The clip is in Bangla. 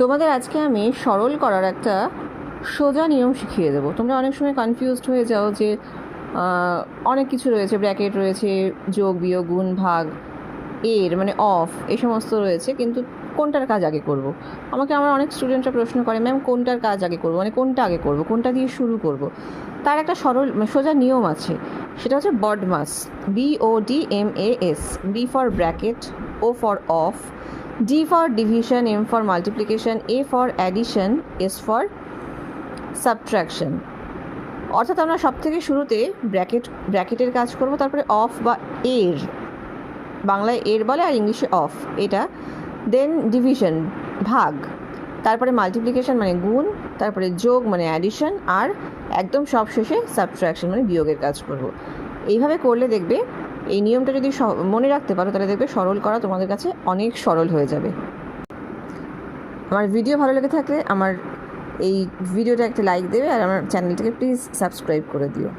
তোমাদের আজকে আমি সরল করার একটা সোজা নিয়ম শিখিয়ে দেবো। তোমরা অনেক সময় কনফিউজড হয়ে যাও যে অনেক কিছু রয়েছে, ব্র্যাকেট রয়েছে, যোগ বিয়োগ গুণ ভাগ, এর মানে অফ, এই সমস্ত রয়েছে, কিন্তু কোনটার কাজ আগে করব। আমাকে আমার অনেক স্টুডেন্টরা প্রশ্ন করে, ম্যাম কোনটার কাজ আগে করব, মানে কোনটা আগে করব, কোনটা দিয়ে শুরু করব। তার একটা সোজা নিয়ম আছে, সেটা হচ্ছে BODMAS, BODMAS, B for bracket, O for of, D for division, M for multiplication, A for addition, S for subtraction। অর্থাৎ আমরা সব থেকে শুরুতে ব্র্যাকেটের কাজ করব, তারপরে অফ বা এর, বাংলায় এর বলে আর ইংলিশে অফ, এটা, দেন ডিভিশন ভাগ, তারপরে মাল্টিপ্লিকেশন মানে গুণ, তারপরে যোগ মানে অ্যাডিশন, আর একদম সব শেষে সাবট্রাকশন মানে বিয়োগের কাজ করব। এইভাবে করলে দেখবে, এই নিয়মটা যদি মনে রাখতে পারো, তাহলে দেখবে সরল করা তোমাদের কাছে অনেক সরল হয়ে যাবে। আমার ভিডিও ভালো লেগে থাকলে আমার এই ভিডিওটা একটা লাইক দেবে, আর আমার চ্যানেলটাকে প্লিজ সাবস্ক্রাইব করে দিও।